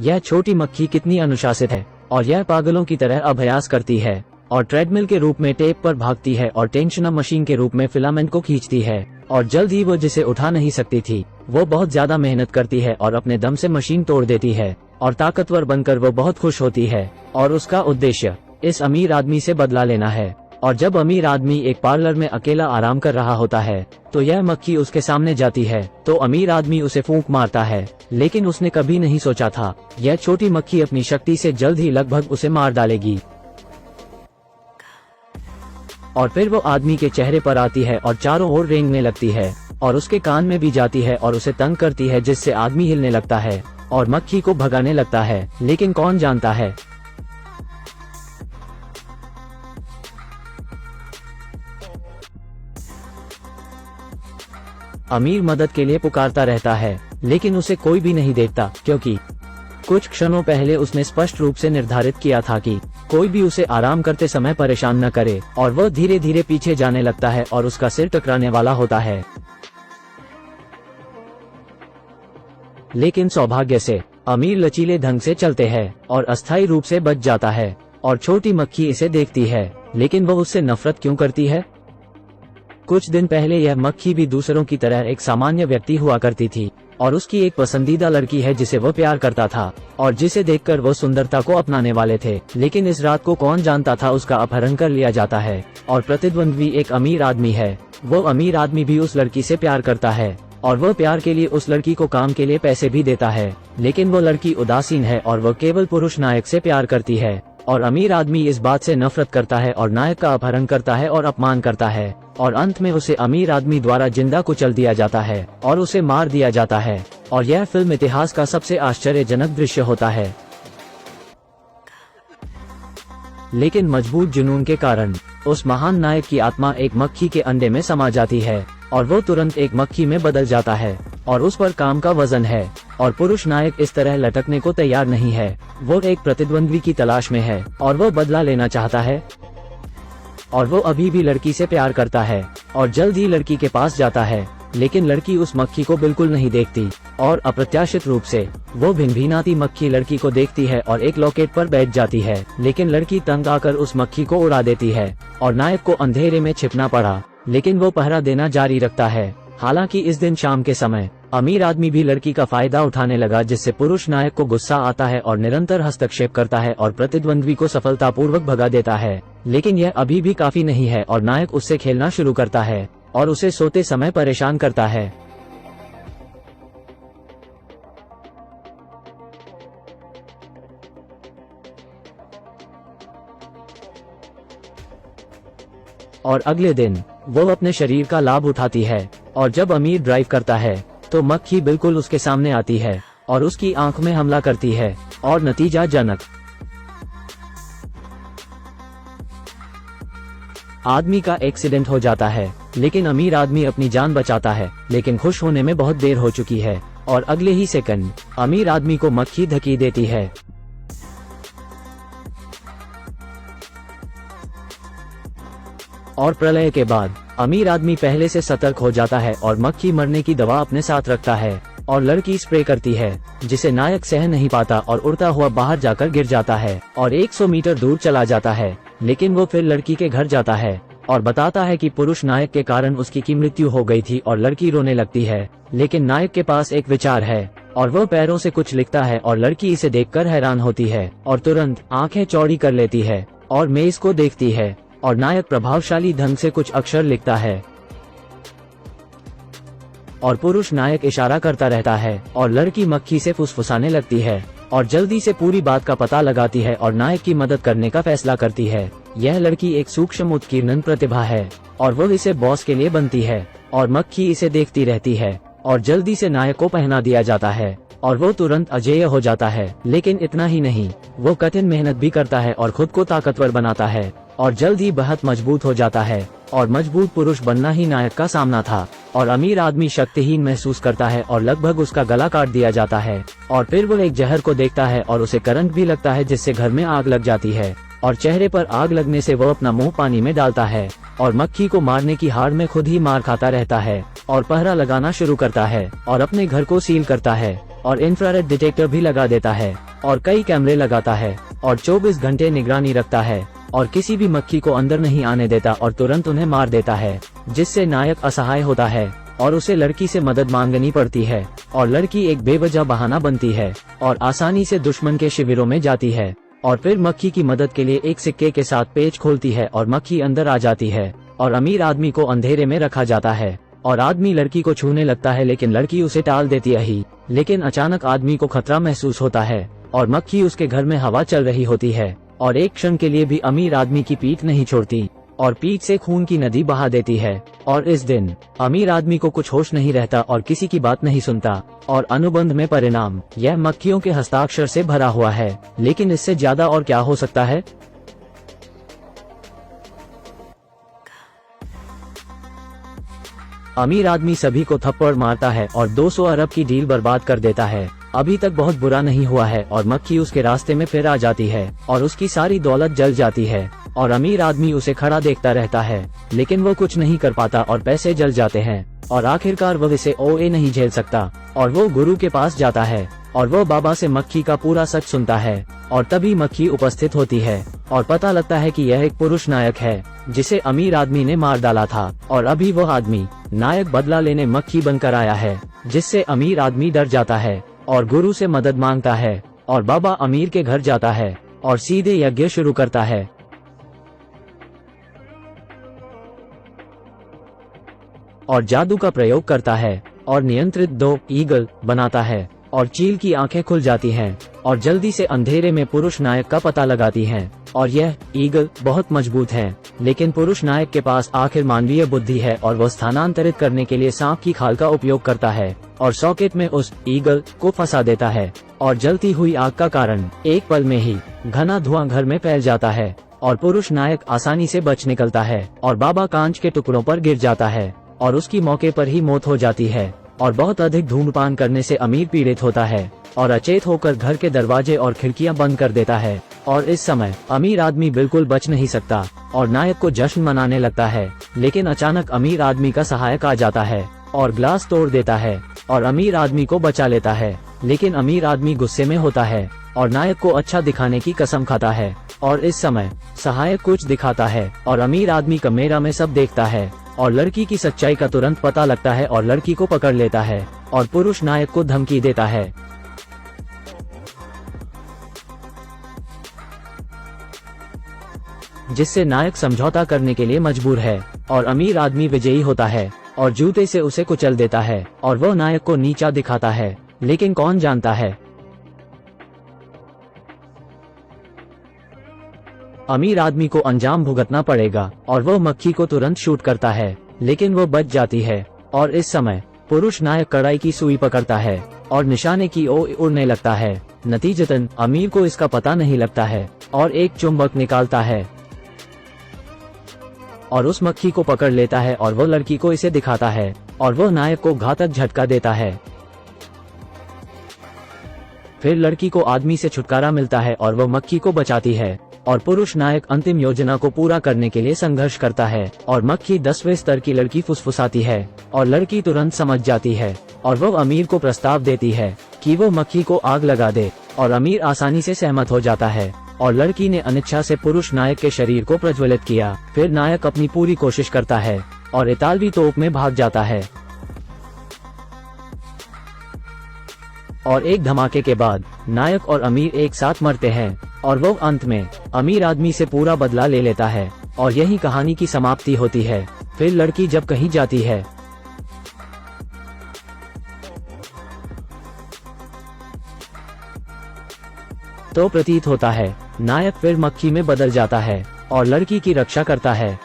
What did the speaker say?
यह छोटी मक्खी कितनी अनुशासित है और यह पागलों की तरह अभ्यास करती है और ट्रेडमिल के रूप में टेप पर भागती है और टेंशनर मशीन के रूप में फिलामेंट को खींचती है और जल्द ही वो जिसे उठा नहीं सकती थी वो बहुत ज्यादा मेहनत करती है और अपने दम से मशीन तोड़ देती है और ताकतवर बनकर वो बहुत खुश होती है और उसका उद्देश्य इस अमीर आदमी से बदला लेना है। और जब अमीर आदमी एक पार्लर में अकेला आराम कर रहा होता है तो यह मक्खी उसके सामने जाती है तो अमीर आदमी उसे फूंक मारता है, लेकिन उसने कभी नहीं सोचा था यह छोटी मक्खी अपनी शक्ति से जल्द ही लगभग उसे मार डालेगी। और फिर वो आदमी के चेहरे पर आती है और चारों ओर रेंगने लगती है और उसके कान में भी जाती है और उसे तंग करती है जिससे आदमी हिलने लगता है और मक्खी को भगाने लगता है। लेकिन कौन जानता है अमीर मदद के लिए पुकारता रहता है लेकिन उसे कोई भी नहीं देखता, क्योंकि कुछ क्षणों पहले उसने स्पष्ट रूप से निर्धारित किया था कि कोई भी उसे आराम करते समय परेशान न करे और वह धीरे धीरे पीछे जाने लगता है और उसका सिर टकराने वाला होता है। लेकिन सौभाग्य से अमीर लचीले ढंग से चलते हैं और अस्थायी रूप से बच जाता है और छोटी मक्खी इसे देखती है, लेकिन वह उससे नफरत क्यों करती है? कुछ दिन पहले यह मक्खी भी दूसरों की तरह एक सामान्य व्यक्ति हुआ करती थी और उसकी एक पसंदीदा लड़की है जिसे वो प्यार करता था और जिसे देखकर वो सुंदरता को अपनाने वाले थे। लेकिन इस रात को कौन जानता था उसका अपहरण कर लिया जाता है और प्रतिद्वंद्वी एक अमीर आदमी है। वो अमीर आदमी भी उस लड़की से प्यार करता है और वो प्यार के लिए उस लड़की को काम के लिए पैसे भी देता है, लेकिन वो लड़की उदासीन है और वो केवल पुरुष नायक से प्यार करती है। और अमीर आदमी इस बात से नफरत करता है और नायक का अपहरण करता है और अपमान करता है और अंत में उसे अमीर आदमी द्वारा जिंदा कुचल दिया जाता है और उसे मार दिया जाता है। और यह फिल्म इतिहास का सबसे आश्चर्यजनक दृश्य होता है। लेकिन मजबूत जुनून के कारण उस महान नायक की आत्मा एक मक्खी के अंडे में समा जाती है और वो तुरंत एक मक्खी में बदल जाता है और उस पर काम का वजन है। और पुरुष नायक इस तरह लटकने को तैयार नहीं है। वो एक प्रतिद्वंद्वी की तलाश में है और वो बदला लेना चाहता है और वो अभी भी लड़की से प्यार करता है और जल्द ही लड़की के पास जाता है, लेकिन लड़की उस मक्खी को बिल्कुल नहीं देखती और अप्रत्याशित रूप से वो भिनभिनाती मक्खी लड़की को देखती है और एक लॉकेट पर बैठ जाती है। लेकिन लड़की तंग आकर उस मक्खी को उड़ा देती है और नायक को अंधेरे में छिपना पड़ा, लेकिन वो पहरा देना जारी रखता है। हालांकि इस दिन शाम के समय अमीर आदमी भी लड़की का फायदा उठाने लगा, जिससे पुरुष नायक को गुस्सा आता है और निरंतर हस्तक्षेप करता है और प्रतिद्वंद्वी को सफलतापूर्वक भगा देता है। लेकिन यह अभी भी काफी नहीं है और नायक उससे खेलना शुरू करता है और उसे सोते समय परेशान करता है। और अगले दिन वो अपने शरीर का लाभ उठाती है और जब अमीर ड्राइव करता है तो मक्खी बिल्कुल उसके सामने आती है और उसकी आंख में हमला करती है और नतीजाजनक आदमी का एक्सीडेंट हो जाता है। लेकिन अमीर आदमी अपनी जान बचाता है, लेकिन खुश होने में बहुत देर हो चुकी है और अगले ही सेकंड अमीर आदमी को मक्खी धकी देती है। और प्रलय के बाद अमीर आदमी पहले से सतर्क हो जाता है और मक्खी मरने की दवा अपने साथ रखता है और लड़की स्प्रे करती है, जिसे नायक सह नहीं पाता और उड़ता हुआ बाहर जाकर गिर जाता है और 100 मीटर दूर चला जाता है। लेकिन वो फिर लड़की के घर जाता है और बताता है कि पुरुष नायक के कारण उसकी की मृत्यु हो गई थी और लड़की रोने लगती है। लेकिन नायक के पास एक विचार है और वो पैरों से कुछ लिखता है और लड़की इसे देखकर हैरान होती है और तुरंत आंखें चौड़ी कर लेती है और मेज को देखती है और नायक प्रभावशाली ढंग से कुछ अक्षर लिखता है और पुरुष नायक इशारा करता रहता है और लड़की मक्खी से फुसफुसाने लगती है और जल्दी से पूरी बात का पता लगाती है और नायक की मदद करने का फैसला करती है। यह लड़की एक सूक्ष्म उत्कीर्णन प्रतिभा है और वो इसे बॉस के लिए बनती है और मक्खी इसे देखती रहती है और जल्दी से नायक को पहना दिया जाता है और वो तुरंत अजेय हो जाता है। लेकिन इतना ही नहीं, वो कठिन मेहनत भी करता है और खुद को ताकतवर बनाता है और जल्द ही बहुत मजबूत हो जाता है और मजबूत पुरुष बनना ही नायक का सामना था। और अमीर आदमी शक्तिहीन महसूस करता है और लगभग उसका गला काट दिया जाता है और फिर वो एक जहर को देखता है और उसे करंट भी लगता है, जिससे घर में आग लग जाती है और चेहरे पर आग लगने से वो अपना मुंह पानी में डालता है और मक्खी को मारने की हार में खुद ही मार खाता रहता है और पहरा लगाना शुरू करता है और अपने घर को सील करता है और इंफ्रारेड डिटेक्टर भी लगा देता है। और कई कैमरे लगाता है और 24 घंटे निगरानी रखता है और किसी भी मक्खी को अंदर नहीं आने देता और तुरंत उन्हें मार देता है, जिससे नायक असहाय होता है और उसे लड़की से मदद मांगनी पड़ती है और लड़की एक बेवजह बहाना बनती है और आसानी से दुश्मन के शिविरों में जाती है और फिर मक्खी की मदद के लिए एक सिक्के के साथ पेच खोलती है और मक्खी अंदर आ जाती है और अमीर आदमी को अंधेरे में रखा जाता है और आदमी लड़की को छूने लगता है, लेकिन लड़की उसे टाल देती है। लेकिन अचानक आदमी को खतरा महसूस होता है और मक्खी उसके घर में हवा चल रही होती है और एक क्षण के लिए भी अमीर आदमी की पीठ नहीं छोड़ती और पीठ से खून की नदी बहा देती है। और इस दिन अमीर आदमी को कुछ होश नहीं रहता और किसी की बात नहीं सुनता और अनुबंध में परिणाम यह मक्खियों के हस्ताक्षर से भरा हुआ है। लेकिन इससे ज्यादा और क्या हो सकता है। अमीर आदमी सभी को थप्पड़ मारता है और 200 अरब की डील बर्बाद कर देता है। अभी तक बहुत बुरा नहीं हुआ है और मक्खी उसके रास्ते में फिर आ जाती है और उसकी सारी दौलत जल जाती है और अमीर आदमी उसे खड़ा देखता रहता है, लेकिन वो कुछ नहीं कर पाता और पैसे जल जाते हैं और आखिरकार वह इसे ओए नहीं झेल सकता और वो गुरु के पास जाता है और वो बाबा से मक्खी का पूरा सच सुनता है और तभी मक्खी उपस्थित होती है और पता लगता है कि यह एक पुरुष नायक है जिसे अमीर आदमी ने मार डाला था और अभी वह आदमी नायक बदला लेने मक्खी बनकर आया है, जिससे अमीर आदमी डर जाता है और गुरु से मदद मांगता है और बाबा अमीर के घर जाता है और सीधे यज्ञ शुरू करता है। और जादू का प्रयोग करता है और नियंत्रित 2 ईगल बनाता है और चील की आंखें खुल जाती हैं और जल्दी से अंधेरे में पुरुष नायक का पता लगाती हैं और यह ईगल बहुत मजबूत हैं, लेकिन पुरुष नायक के पास आखिर मानवीय बुद्धि है और वह स्थानांतरित करने के लिए सांप की खाल का उपयोग करता है और सॉकेट में उस ईगल को फंसा देता है और जलती हुई आग का कारण एक पल में ही घना धुआं घर में फैल जाता है और पुरुष नायक आसानी से बच निकलता है और बाबा कांच के टुकड़ों पर गिर जाता है और उसकी मौके पर ही मौत हो जाती है और बहुत अधिक धूम्रपान करने से अमीर पीड़ित होता है और अचेत होकर घर के दरवाजे और खिड़कियां बंद कर देता है और इस समय अमीर आदमी बिल्कुल बच नहीं सकता और नायक को जश्न मनाने लगता है, लेकिन अचानक अमीर आदमी का सहायक आ जाता है और ग्लास तोड़ देता है और अमीर आदमी को बचा लेता है। लेकिन अमीर आदमी गुस्से में होता है और नायक को अच्छा दिखाने की कसम खाता है और इस समय सहायक कुछ दिखाता है और अमीर आदमी कैमरा में सब देखता है और लड़की की सच्चाई का तुरंत पता लगता है और लड़की को पकड़ लेता है और पुरुष नायक को धमकी देता है। जिससे नायक समझौता करने के लिए मजबूर है और अमीर आदमी विजयी होता है और जूते से उसे कुचल देता है और वह नायक को नीचा दिखाता है। लेकिन कौन जानता है अमीर आदमी को अंजाम भुगतना पड़ेगा और वह मक्खी को तुरंत शूट करता है, लेकिन वो बच जाती है और इस समय पुरुष नायक कड़ाई की सुई पकड़ता है और निशाने की ओर उड़ने लगता है। नतीजतन अमीर को इसका पता नहीं लगता है और एक चुंबक निकालता है और उस मक्खी को पकड़ लेता है और वो लड़की को इसे दिखाता है और वो नायक को घातक झटका देता है। फिर लड़की को आदमी से छुटकारा मिलता है और वो मक्खी को बचाती है और पुरुष नायक अंतिम योजना को पूरा करने के लिए संघर्ष करता है और मक्खी 10वें स्तर की लड़की फुसफुसाती है और लड़की तुरंत समझ जाती है और वो अमीर को प्रस्ताव देती है कि वो मक्खी को आग लगा दे और अमीर आसानी से सहमत हो जाता है और लड़की ने अनिच्छा से पुरुष नायक के शरीर को प्रज्वलित किया। फिर नायक अपनी पूरी कोशिश करता है और इतालवी तोप में भाग जाता है और एक धमाके के बाद नायक और अमीर एक साथ मरते हैं और वो अंत में अमीर आदमी से पूरा बदला ले लेता है और यही कहानी की समाप्ति होती है। फिर लड़की जब कहीं जाती है तो प्रतीत होता है नायक फिर मक्खी में बदल जाता है और लड़की की रक्षा करता है।